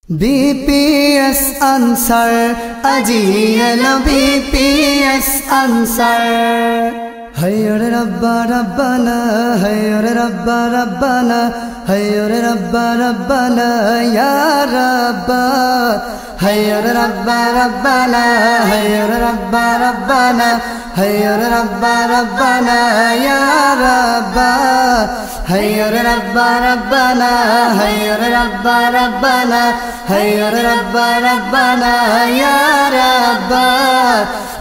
BPS Ansar Ajiyal BPS Ansar Hayya Rabba Rabbana Hayya Rabba Rabbana Hayya Rabba Rabbana Ya Rabba Hayya Rabba Rabbana Hayya Rabba Rabbana Hayya Rabba Rabbana Ya Rabba Hayya Rabba Rabbana Hayya Rabba Rabbana Hayya Rabba Rabbana Ya Rabba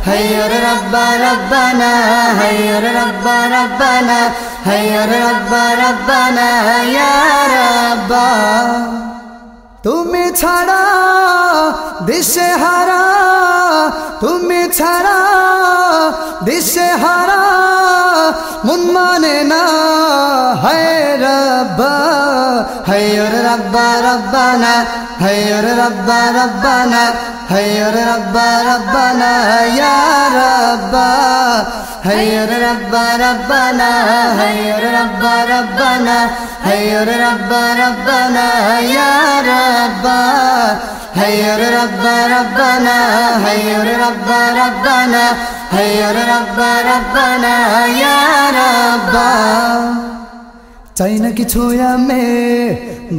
Hayya Rabba Rabbana Hayya Rabba Rabbana Hayya Rabba Rabbana Ya Rabba Tumi chhara dishe hara Tumi chhara dishe hara mun mane na hay Rabba Hayya Rabba Rabbana Hayya Rabba Rabbana Hayya Rabba Rabbana Ya Rabba Hayya Rabba Rabbana Hayya Rabba Rabbana Hayya Rabba Rabbana Ya Rabba Hayya Rabba Rabbana Hayya Rabba Rabbana Hayya Rabba Rabbana Ya Rabba চাই না কিছু আমি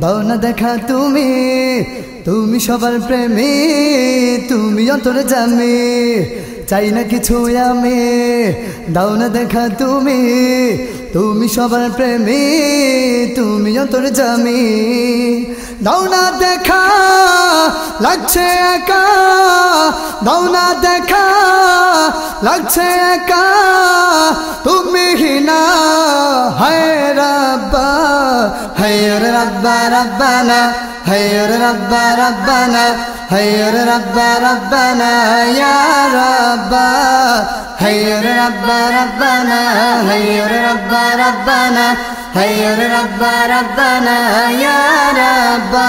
দাও না দেখা তুমি তুমি সবার প্রেমী তুমি অন্তর্যামী চাই না কিছু আমি দাও না দেখা তুমি তুমি সবার প্রেমী তুমি অন্তর্যামী দাও না দেখা লাগছে একা দাও না দেখা লাগছে একা তুমি না হায় রাব্বা হায় রাব্বা রাব্বানা হায় রাব্বা রাব্বানা হায় রাব্বা রাব্বানা ইয়া রাব্বা হায় রাব্বা রাব্বানা হায় রাব্বা রাব্বানা হায় রাব্বা রাব্বানা ইয়া রাব্বা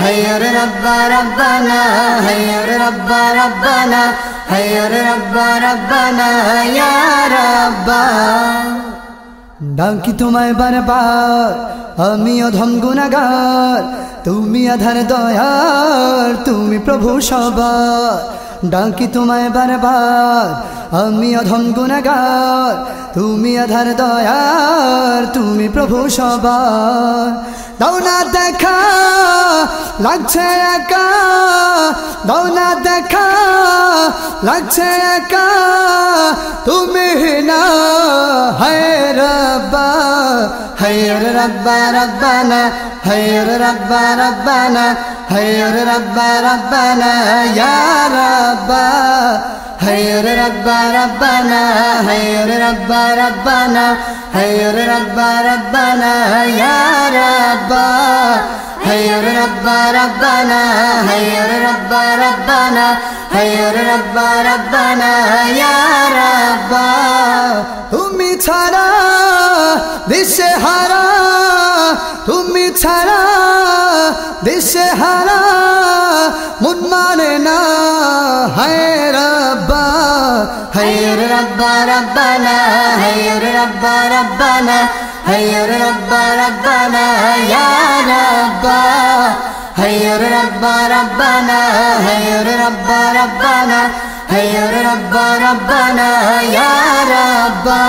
হায় রাব্বা রাব্বানা হায় রাব্বা রাব্বানা হায় রাব্বা রাব্বানা ইয়া রাব্বা ডাকি তোমায় বারবার আমি অধম গুনাহগার তুমি আধার দয়ার তুমি প্রভু সবার ডাকি তোমায় বারবার আমি অধম গুনাহগার তুমি আধার দয়ার তুমি প্রভু সবার দাও না দেখা লাগছে একা দাও না দেখা লাগছে একা তুমি না হায় রাব্বা হায় রাব্বা রাব্বানা হায় রাব্বা রাব্বানা হায় রাব্বা রাব্বানা ইয়া রাব্বা হায় রাব্বা রাব্বানা হায় রাব্বা রাব্বানা হায় রাব্বা রাব্বানা ইয়া রাব্বা হায় রাব্বা রাব্বানা হায় রাব্বা রাব্বানা হায় রাব্বা রাব্বানা ইয়া রাব্বা তুমি ছাড়া দিশে হারা তুমি ছাড়া দিশে হারা মন মানে না হায় রাব্বা হায় রাব্বা রাব্বানা হায় রাব্বা রাব্বানা হায় রাব্বা রাব্বানা ইয়া রাব্বা হায় রাব্বা রাব্বানা হায় রাব্বা রাব্বানা হায় রাব্বা রাব্বানা ইয়া রাব্বা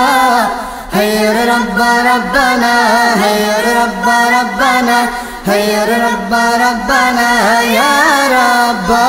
হায় রাব্বা রাব্বানা হায় রাব্বা রাব্বানা হায় রাব্বা রাব্বানা ইয়া রাব্বা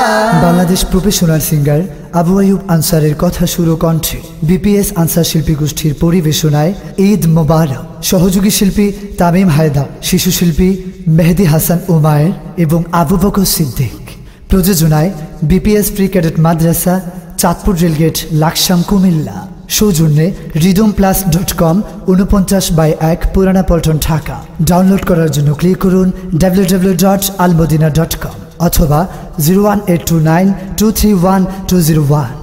বাংলাদেশ প্রফেশনাল সিঙ্গার আবু আইয়ুব আনসারের কথা সুর কণ্ঠে বিপিএস আনসার শিল্পী গোষ্ঠীর পরিবেশনায় ঈদ মোবারক সহযোগী শিল্পী তামিম হায়দার শিশু শিল্পী মেহেদি হাসান উমায়ের এবং আবু বকর সিদ্দিক প্রযোজনায় বিপিএস প্রি ক্যাডেট মাদ্রাসা চাঁদপুর রেলগেট লাকসাম কুমিল্লা সৌজন্যে ridhomplus.com 49/1 পুরানা পল্টন ঢাকা ডাউনলোড করার জন্য ক্লিক করুন www.almodina.com অথবা 01829231201